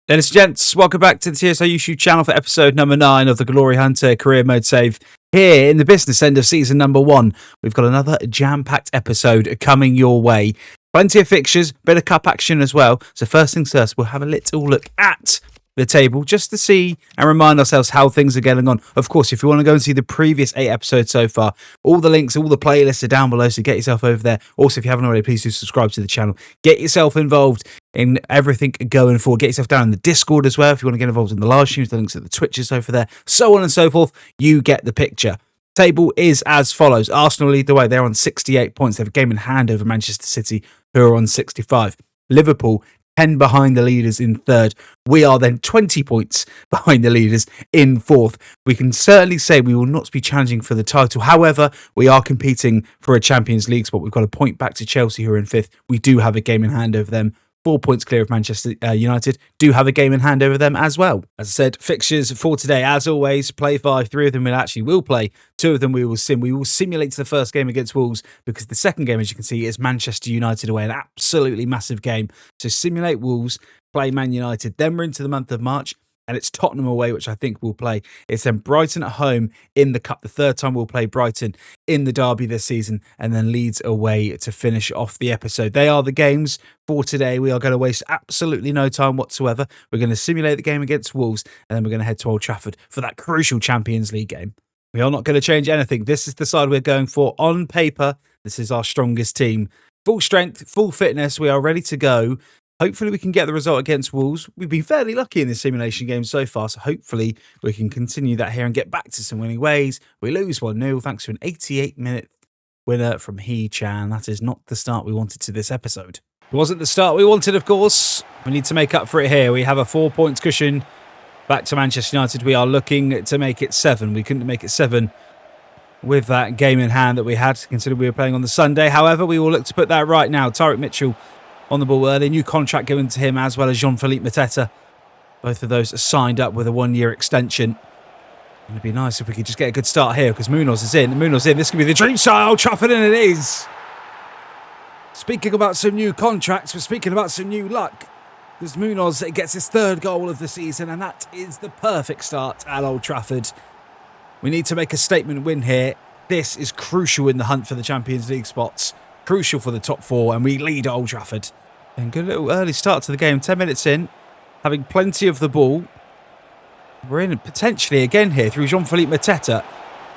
Ladies and gents, welcome back to the TSR YouTube channel for episode number 9 of the Glory Hunter Career Mode Save. Here in the business end of season number 1, we've got another jam-packed episode coming your way. Plenty of fixtures, bit of cup action as well. So first things first, we'll have a little look at the table just to see and remind ourselves how things are getting on. Of course, if you want to go and see the previous 8 episodes so far, all the links, all the playlists are down below, so get yourself over there. Also, if you haven't already, please do subscribe to the channel. Get yourself involved in everything going forward. Get yourself down in the Discord as well if you want to get involved in the live streams. The links at the Twitches over there, so on and so forth. You get the picture. Table is as follows. Arsenal lead the way. They're on 68 points. They have a game in hand over Manchester City, who are on 65. Liverpool 10 behind the leaders in third. We are then 20 points behind the leaders in fourth. We can certainly say we will not be challenging for the title. However, we are competing for a Champions League spot. We've got a point back to Chelsea, who are in fifth. We do have a game in hand over them. 4 points clear of Manchester United. Do have a game in hand over them as well. As I said, fixtures for today, as always, play 5. 3 of them will play. 2 of them we will sim. We will simulate the first game against Wolves because the second game, as you can see, is Manchester United away. An absolutely massive game. So simulate Wolves, play Man United. Then we're into the month of March. And it's Tottenham away, which I think we'll play. It's then Brighton at home in the Cup. The third time we'll play Brighton in the Derby this season. And then Leeds away to finish off the episode. They are the games for today. We are going to waste absolutely no time whatsoever. We're going to simulate the game against Wolves. And then we're going to head to Old Trafford for that crucial Champions League game. We are not going to change anything. This is the side we're going for. On paper, this is our strongest team. Full strength, full fitness. We are ready to go. Hopefully we can get the result against Wolves. We've been fairly lucky in this simulation game so far, so hopefully we can continue that here and get back to some winning ways. We lose 1-0 thanks to an 88-minute winner from He-Chan. That is not the start we wanted to this episode. It wasn't the start we wanted, of course. We need to make up for it here. We have a 4 points cushion back to Manchester United. We are looking to make it 7. We couldn't make it 7 with that game in hand that we had, considering we were playing on the Sunday. However, we will look to put that right now. Tyrick Mitchell on the ball early. New contract given to him, as well as Jean-Philippe Mateta. Both of those are signed up with a 1-year extension. It'd be nice if we could just get a good start here, because Munoz is in. Munoz in. This could be the dream side. Old Trafford, and it is. Speaking about some new contracts, we're speaking about some new luck. Because Munoz gets his 3rd goal of the season, and that is the perfect start at Old Trafford. We need to make a statement win here. This is crucial in the hunt for the Champions League spots. Crucial for the top 4, and we lead at Old Trafford. And good little early start to the game. 10 minutes in, having plenty of the ball. We're in potentially again here through Jean-Philippe Mateta,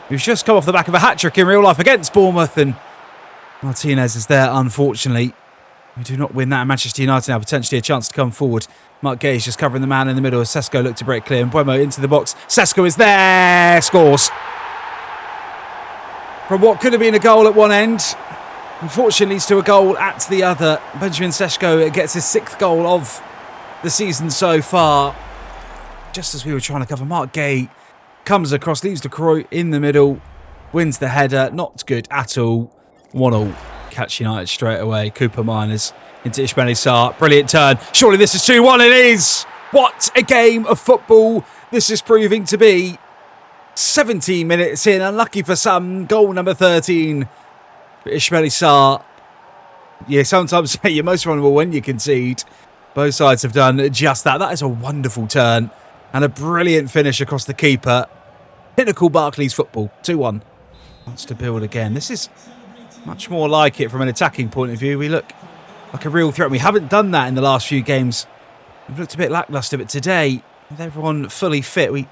who's just come off the back of a hat-trick in real life against Bournemouth, and Martinez is there, unfortunately. We do not win that, and Manchester United now potentially a chance to come forward. Mark Gay's just covering the man in the middle as Sesko looked to break clear, and Mbeumo into the box. Sesko is there, scores. From what could have been a goal at one end, unfortunately, leads to a goal at the other. Benjamin Sesko gets his 6th goal of the season so far. Just as we were trying to cover, Mark Gay comes across, leaves De Cruyff in the middle, wins the header. Not good at all. 1-1. Catch United straight away. Cooper Miners into Ismaila Sarr. Brilliant turn. Surely this is 2-1. It is. What a game of football this is proving to be. 17 minutes in. Unlucky for some. Goal number 13. Ismaila Sarr. Yeah, sometimes you're most vulnerable when you concede. Both sides have done just that. That is a wonderful turn and a brilliant finish across the keeper. Pinnacle Barclays football. 2-1. Wants to build again. This is much more like it from an attacking point of view. We look like a real threat. We haven't done that in the last few games. We've looked a bit lacklustre, but today, with everyone fully fit, we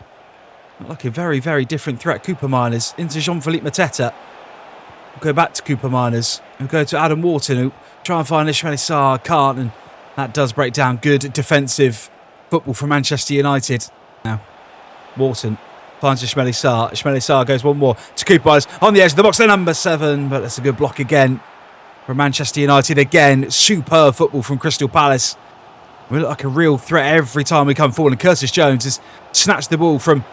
look like a very, very different threat. Cooper Miners into Jean-Philippe Mateta. We'll go back to Cooper Miners. We'll go to Adam Wharton, who try and find Ismaila Sarr. Can't, and that does break down. Good defensive football from Manchester United. Now, Wharton finds Ismaila Sarr. Ismaila Sarr goes one more to Cooper Miners on the edge of the box. The number 7, but that's a good block again from Manchester United. Again, superb football from Crystal Palace. We look like a real threat every time we come forward. And Curtis Jones has snatched the ball from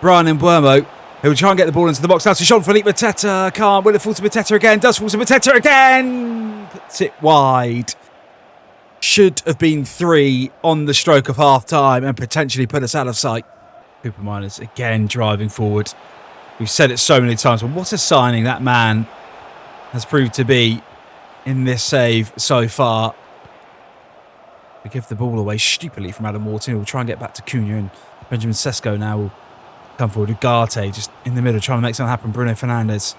Bryan Mbeumo, who will try and get the ball into the box now to Jean-Philippe Mateta. Can't. Will it fall to Mateta again? Does fall to Mateta again. Puts it wide. Should have been 3 on the stroke of half-time and potentially put us out of sight. Cooper Miners again driving forward. We've said it so many times, but what a signing that man has proved to be in this save so far. They give the ball away stupidly from Adam Wharton. He'll try and get back to Cunha, and Benjamin Sesko now will come forward. Ugarte just in the middle trying to make something happen. Bruno Fernandes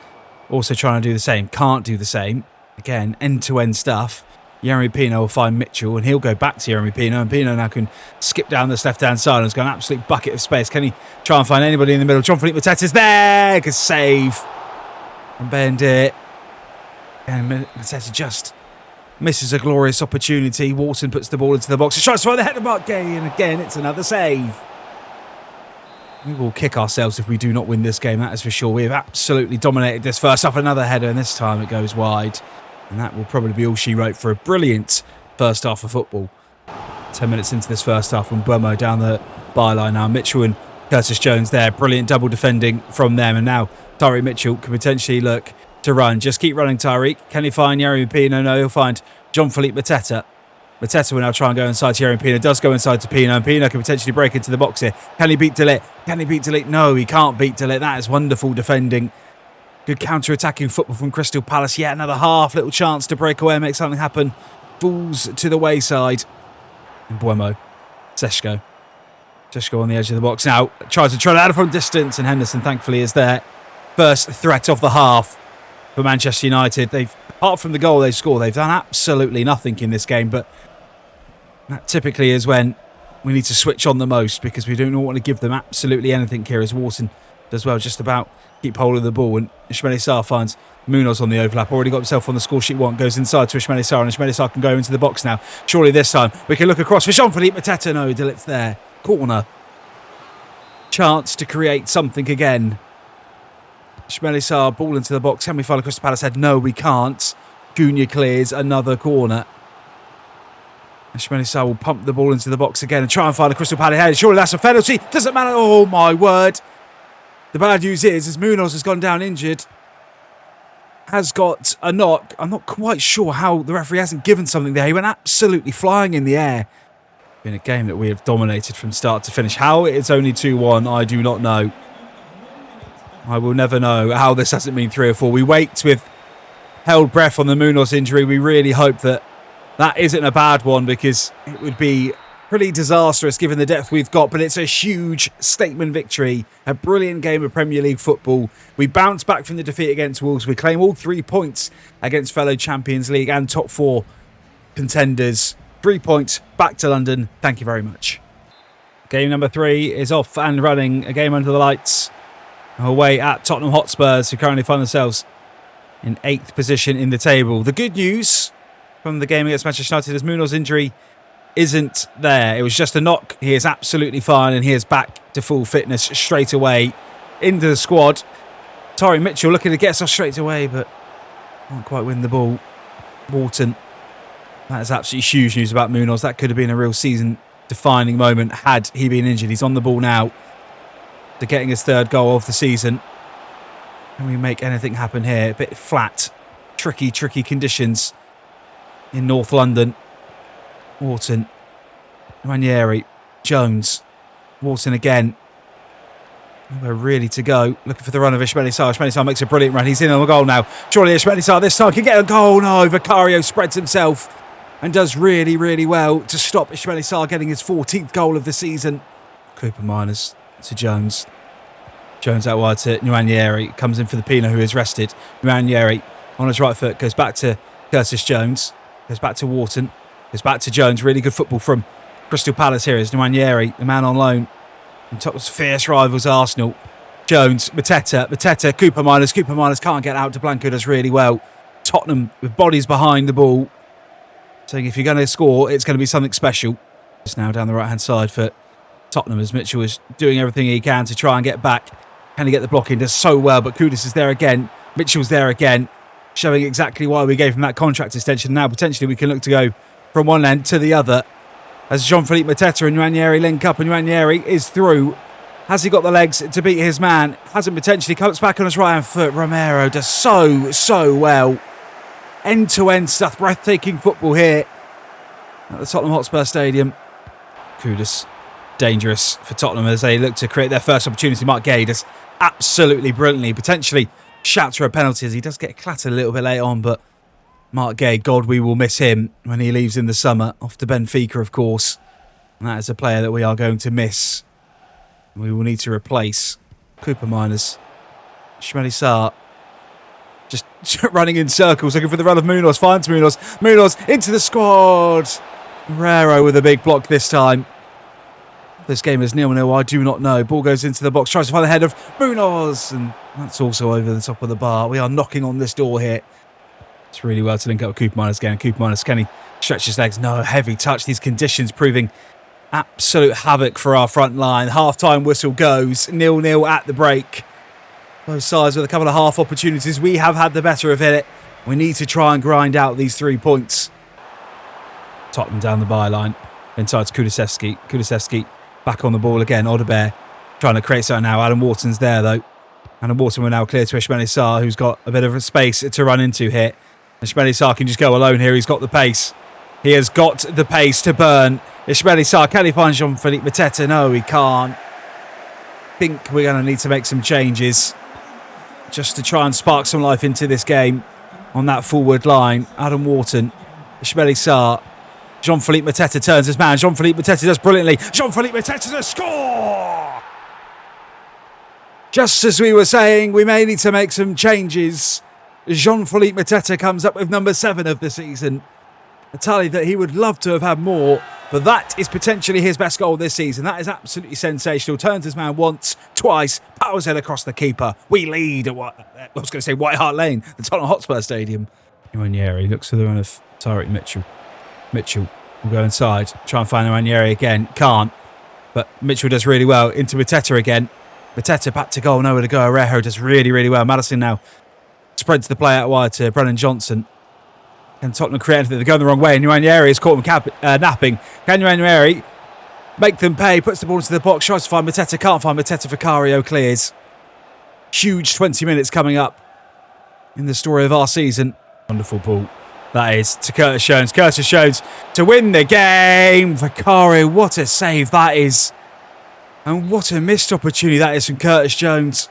also trying to do the same. Can't do the same. Again, end-to-end stuff. Yeremy Pino will find Mitchell, and he'll go back to Yeremy Pino, and Pino now can skip down this left-hand side and has got an absolute bucket of space. Can he try and find anybody in the middle? Jean-Philippe Mateta's there! Good save from Bendir. And Mateta just misses a glorious opportunity. Wharton puts the ball into the box. He tries to find the header mark Gay, and again, it's another save. We will kick ourselves if we do not win this game, that is for sure. We have absolutely dominated this first half. Another header, and this time it goes wide. And that will probably be all she wrote for a brilliant first half of football. 10 minutes into this first half, when Mbeumo down the byline now. Mitchell and Curtis Jones there. Brilliant double defending from them. And now Tyreek Mitchell can potentially look to run. Just keep running, Tyreek. Can he find Yeremy Pino? No, he'll find Jean-Philippe Mateta. Mateta will now try and go inside to Yeremy Pino. Does go inside to Pino, and Pino can potentially break into the box here. Can he beat De Ligt? Can he beat De Ligt? No, he can't beat De Ligt. That is wonderful defending. Good counter-attacking football from Crystal Palace. Yet another half little chance to break away and make something happen. Falls to the wayside. And Mbeumo. Sesko on the edge of the box now. Tries to try it out from distance, and Henderson thankfully is there. First threat of the half for Manchester United. Apart from the goal they score, they've done absolutely nothing in this game. But that typically is when we need to switch on the most, because we do not want to give them absolutely anything here, as Wharton does well just about keep hold of the ball, and Ismaila Sarr finds Munoz on the overlap. Already got himself on the score sheet one. Goes inside to Ismaila Sarr, and Ismaila Sarr can go into the box now. Surely this time we can look across for Jean-Philippe Mateta. No, De Ligt's there. Corner. Chance to create something again. Ismaila Sarr, ball into the box. Can we find a Crystal Palace head? No, we can't. Cunha clears another corner. Ismaila Sarr will pump the ball into the box again and try and find a Crystal Palace head. Surely that's a penalty. Doesn't matter. Oh my word. The bad news is Munoz has gone down injured. Has got a knock. I'm not quite sure how the referee hasn't given something there. He went absolutely flying in the air. Been a game that we have dominated from start to finish. How it's only 2-1, I do not know. I will never know how this hasn't been 3 or 4. We wait with held breath on the Munoz injury. We really hope that isn't a bad one, because it would be pretty disastrous given the depth we've got. But it's a huge statement victory. A brilliant game of Premier League football. We bounce back from the defeat against Wolves. We claim all 3 points against fellow Champions League and top 4 contenders. 3 points back to London. Thank you very much. Game number 3 is off and running. A game under the lights. Away at Tottenham Hotspurs, who currently find themselves in 8th position in the table. The good news from the game against Manchester United is Munoz's injury isn't there. It was just a knock. He is absolutely fine, and he is back to full fitness straight away into the squad. Tyreek Mitchell looking to get us off straight away, but can't quite win the ball. Wharton. That is absolutely huge news about Munoz. That could have been a real season-defining moment had he been injured. He's on the ball now. To getting his 3rd goal of the season. Can we make anything happen here? A bit flat. Tricky conditions in North London. Wharton. Ranieri. Jones. Wharton again. We're really to go. Looking for the run of Ismaila Sarr. Ismaila Sarr makes a brilliant run. He's in on the goal now. Surely Ismaila Sarr this time can get a goal. No, Vicario spreads himself and does really, really well to stop Ismaila Sarr getting his 14th goal of the season. Cooper Miners to Jones. Jones out wide to Nwaneri. Comes in for the Pino, who is rested. Nwaneri on his right foot. Goes back to Curtis Jones. Goes back to Wharton. Goes back to Jones. Really good football from Crystal Palace here is Nwaneri, the man on loan. And Tottenham's fierce rivals Arsenal. Jones, Mateta, Cooper Miners. Cooper Miners can't get out to Blanco, does really well. Tottenham with bodies behind the ball. Saying if you're going to score, it's going to be something special. Just now down the right-hand side for Tottenham, as Mitchell is doing everything he can to try and get back. Can he get the block in? Does so well, but Kudus is there again. Mitchell's there again, showing exactly why we gave him that contract extension. Now potentially we can look to go from one end to the other. As Jean-Philippe Mateta and Nwaneri link up, and Nwaneri is through. Has he got the legs to beat his man? Hasn't potentially. Comes back on his right-hand foot. Romero does so well. End-to-end stuff. Breathtaking football here at the Tottenham Hotspur Stadium. Kudus. Dangerous for Tottenham as they look to create their first opportunity. Mark Gay does absolutely brilliantly, potentially shouts for a penalty as he does get clattered a little bit late on, but Mark Gay, God, we will miss him when he leaves in the summer. Off to Benfica, of course. And that is a player that we are going to miss. We will need to replace Cooper Miners. Ismaila Sarr just running in circles, looking for the run of Munoz. Finds Munoz. Munoz into the squad. Raro with a big block this time. This game is 0-0, I do not know. Ball goes into the box, tries to find the head of Munoz. And that's also over the top of the bar. We are knocking on this door here. It's really well to link up with Cooper Miners again. Cooper Miners, can he stretch his legs? No, heavy touch. These conditions proving absolute havoc for our front line. Half-time whistle goes. 0-0 at the break. Both sides with a couple of half opportunities. We have had the better of it. We need to try and grind out these 3 points. Tottenham down the byline. Inside to Kulusevski. Kulusevski back on the ball again. Odebear trying to create something now. Adam Wharton's there though. Adam Wharton will now clear to Ismaila Sarr, who's got a bit of a space to run into here. Ismaila Sarr can just go alone here. He's got the pace. He has got the pace to burn. Ismaila Sarr, can he find Jean-Philippe Mateta? No, he can't. I think we're going to need to make some changes just to try and spark some life into this game on that forward line. Adam Wharton, Ismaila Sarr, Jean-Philippe Mateta turns his man. Jean-Philippe Mateta does brilliantly. Jean-Philippe Mateta to score! Just as we were saying, we may need to make some changes. Jean-Philippe Mateta comes up with number 7 of the season. A tally that he would love to have had more, but that is potentially his best goal this season. That is absolutely sensational. Turns his man once, twice, powers it across the keeper. We lead at White Hart Lane, the Tottenham Hotspur Stadium. Ranieri looks for the run of Tyrick Mitchell. Mitchell will go inside, try and find Ranieri again. Can't, but Mitchell does really well. Into Mateta again. Mateta back to goal, nowhere to go. Arejo does really, really well. Maddison now spreads the play out wide to Brennan Johnson. And Tottenham create anything. They're going the wrong way. And Ranieri has caught them napping. Can Ranieri make them pay? Puts the ball into the box. Tries to find Mateta. Can't find Mateta. Vicario clears. Huge 20 minutes coming up in the story of our season. Wonderful ball. That is to Curtis Jones. Curtis Jones to win the game. Vicario, what a save that is. And what a missed opportunity that is from Curtis Jones.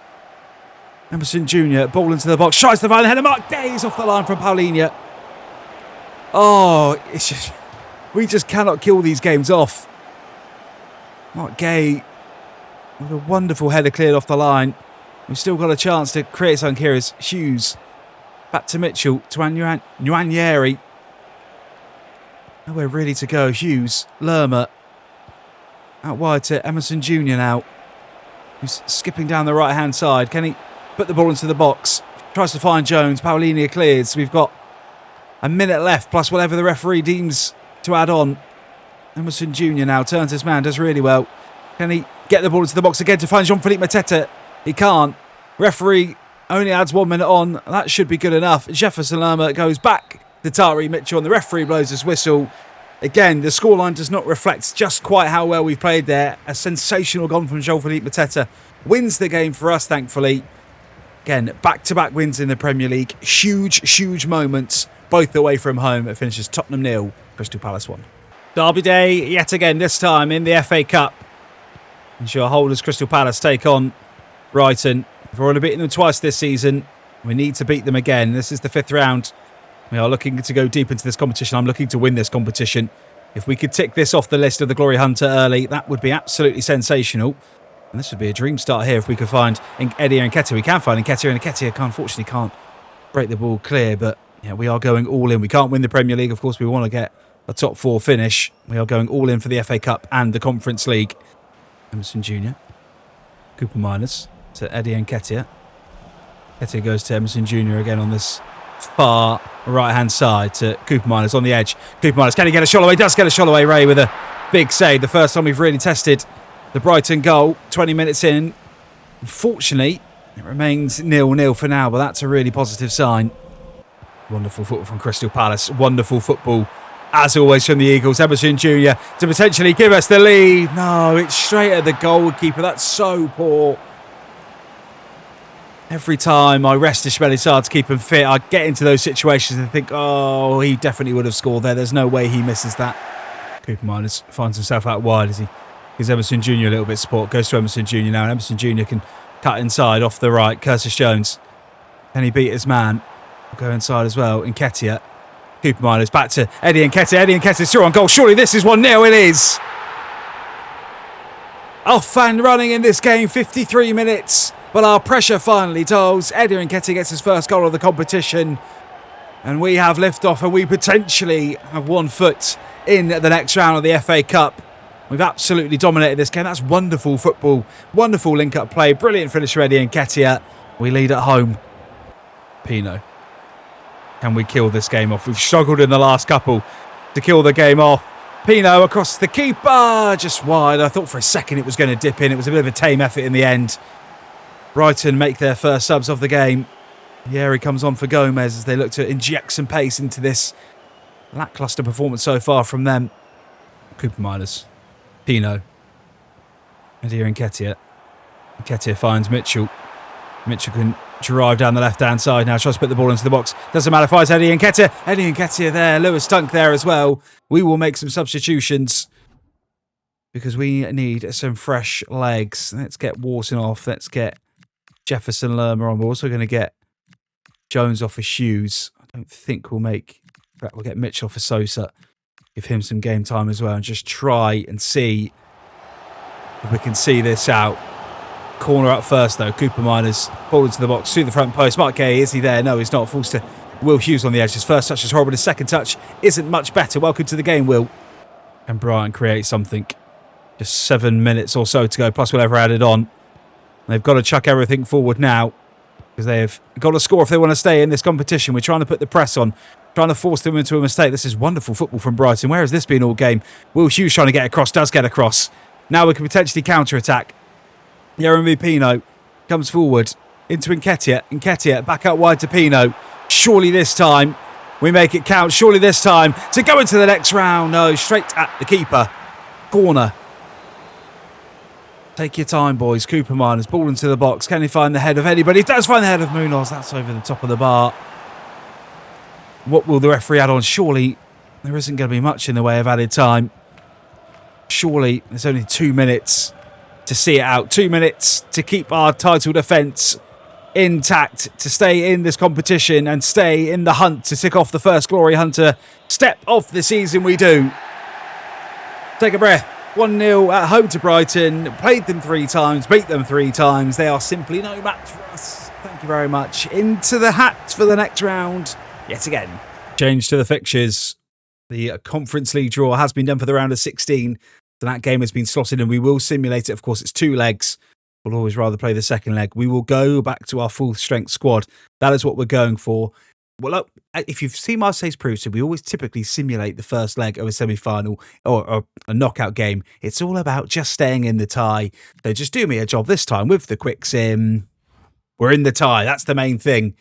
Emerson Jr. ball into the box. Tries to find the header. Mark Gay's off the line from Paulinho. Oh, it's just, we just cannot kill these games off. Mark Gay with a wonderful header cleared off the line. We've still got a chance to create something here as Hughes. Back to Mitchell, to Nwaneri. Nowhere really to go. Hughes, Lerma. Out wide to Emerson Jr. now. Who's skipping down the right-hand side. Can he put the ball into the box? Tries to find Jones. Paulinho clears. We've got a minute left, plus whatever the referee deems to add on. Emerson Jr. now turns his man, does really well. Can he get the ball into the box again to find Jean-Philippe Mateta? He can't. Referee only adds 1 minute on. That should be good enough. Jefferson Lerma goes back to Tyrick Mitchell, and the referee blows his whistle. Again, the scoreline does not reflect just quite how well we've played there. A sensational goal from Jean-Philippe Mateta wins the game for us, thankfully. Again, back-to-back wins in the Premier League. Huge, huge moments, both away from home. It finishes Tottenham 0, Crystal Palace 1. Derby day, yet again, this time in the FA Cup. Ensure holders Crystal Palace take on Brighton. We've already beaten them twice this season. We need to beat them again. This is the 5th round. We are looking to go deep into this competition. I'm looking to win this competition. If we could tick this off the list of the Glory Hunter early, that would be absolutely sensational. And this would be a dream start here if we could find Eddie Nketiah. We can find Nketiah, and Nketiah unfortunately can't break the ball clear. But yeah, we are going all in. We can't win the Premier League. Of course, we want to get a top 4 finish. We are going all in for the FA Cup and the Conference League. Emerson Jr. Cooper Miners to Eddie Nketiah. Nketiah goes to Emerson Jr. again on this far right-hand side to Cooper Miners on the edge. Cooper Miners, can he get a shot away? Does get a shot away, Ray, with a big save. The first time we've really tested the Brighton goal, 20 minutes in. Unfortunately, it remains 0-0 for now, but that's a really positive sign. Wonderful football from Crystal Palace. Wonderful football, as always, from the Eagles. Emerson Jr. to potentially give us the lead. No, it's straight at the goalkeeper. That's so poor. Every time I rest Ismaila Sarr to keep him fit, I get into those situations and think, oh, he definitely would have scored there. There's no way he misses that. Cooper Miners finds himself out wide as he gives Emerson Jr. a little bit of support. Goes to Emerson Jr. now, and Emerson Jr. can cut inside off the right. Curtis Jones. Can he beat his man? Go inside as well. Nketiah. Cooper Miners back to Eddie Nketiah. Eddie Nketiah's through on goal. Surely this is 1-0. It is. Off and running in this game, 53 minutes. But our pressure finally tolls. Eddie Nketiah gets his first goal of the competition. And we have liftoff, and we potentially have 1 foot in the next round of the FA Cup. We've absolutely dominated this game. That's wonderful football. Wonderful link-up play. Brilliant finish for Eddie Nketiah. We lead at home. Pino. Can we kill this game off? We've struggled in the last couple to kill the game off. Pino across the keeper. Just wide. I thought for a second it was going to dip in. It was a bit of a tame effort in the end. Brighton make their first subs of the game. Yeah, he comes on for Gomez as they look to inject some pace into this lacklustre performance so far from them. Cooper Miners. Pino. And here Nketiah. Nketiah finds Mitchell. Mitchell can drive down the left-hand side now. Tries to put the ball into the box. Doesn't matter if it's Eddie Nketiah. Eddie Nketiah there. Lewis Dunk there as well. We will make some substitutions because we need some fresh legs. Let's get Wharton off. Let's get Jefferson Lerma on. We're also going to get Jones off for Hughes. I don't think we'll make that. We'll get Mitchell for Sosa. Give him some game time as well and just try and see if we can see this out. Corner up first though. Cooper Miners ball into the box through the front post. Mark Gay, is he there? No, he's not. Falls to Will Hughes on the edge. His first touch is horrible. His second touch isn't much better. Welcome to the game, Will. And Brighton create something. Just 7 minutes or so to go, plus whatever added on. They've got to chuck everything forward now because they've got to score if they want to stay in this competition. We're trying to put the press on, trying to force them into a mistake. This is wonderful football from Brighton. Where has this been all game? Will Hughes trying to get across, does get across. Now we can potentially counter-attack. Jeremy Pino comes forward into Nketiah. Nketiah back out wide to Pino. Surely this time we make it count. Surely this time to go into the next round. No, straight at the keeper. Corner. Take your time, boys. Cooper Miners ball into the box. Can he find the head of anybody? He does find the head of Munoz. That's over the top of the bar. What will the referee add on? Surely there isn't going to be much in the way of added time. Surely there's only 2 minutes to see it out. 2 minutes to keep our title defence intact, to stay in this competition and stay in the hunt to tick off the first Glory Hunter step of the season. We do. Take a breath. 1-0 at home to Brighton. Played them 3 times, beat them 3 times. They are simply no match for us. Thank you very much. Into the hat for the next round yet again. Change to the fixtures. The Conference League draw has been done for the round of 16. So that game has been slotted and we will simulate it. Of course, it's 2 legs. We'll always rather play the second leg. We will go back to our full strength squad. That is what we're going for. Well, look, if you've seen Marseille's previously, we always typically simulate the first leg of a semi-final or a knockout game. It's all about just staying in the tie. So just do me a job this time with the quick sim. We're in the tie. That's the main thing.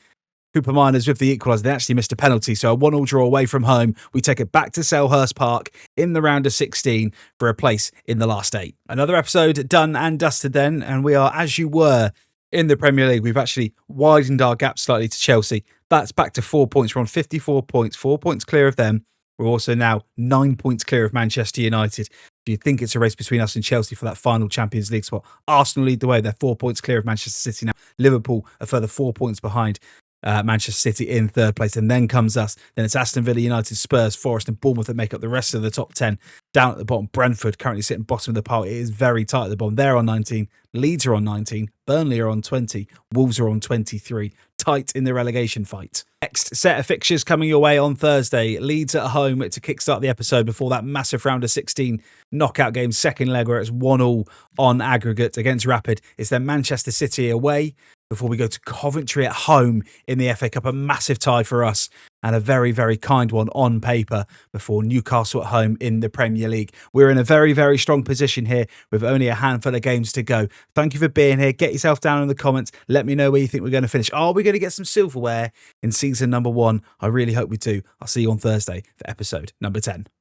Cooper Miners with the equaliser. They actually missed a penalty, so a 1-1 draw away from home. We take it back to Selhurst Park in the round of 16 for a place in the last 8. Another episode done and dusted then, and we are as you were in the Premier League. We've actually widened our gap slightly to Chelsea. That's back to 4 points. We're on 54 points, 4 points clear of them. We're also now 9 points clear of Manchester United. Do you think it's a race between us and Chelsea for that final Champions League spot? Arsenal lead the way. They're 4 points clear of Manchester City now. Liverpool a further 4 points behind Manchester City in 3rd place. And then comes us. Then it's Aston Villa, United, Spurs, Forest and Bournemouth that make up the rest of the top 10. Down at the bottom, Brentford currently sitting bottom of the pile. It is very tight at the bottom. They're on 19. Leeds are on 19. Burnley are on 20. Wolves are on 23. Tight in the relegation fight. Next set of fixtures coming your way on Thursday. Leeds at home to kickstart the episode before that massive round of 16 knockout game, second leg where it's 1-1 on aggregate against Rapid. It's then Manchester City away before we go to Coventry at home in the FA Cup. A massive tie for us and a very, very kind one on paper before Newcastle at home in the Premier League. We're in a very, very strong position here with only a handful of games to go. Thank you for being here. Get yourself down in the comments. Let me know where you think we're going to finish. Are we going to get some silverware in season number 1? I really hope we do. I'll see you on Thursday for episode number 10.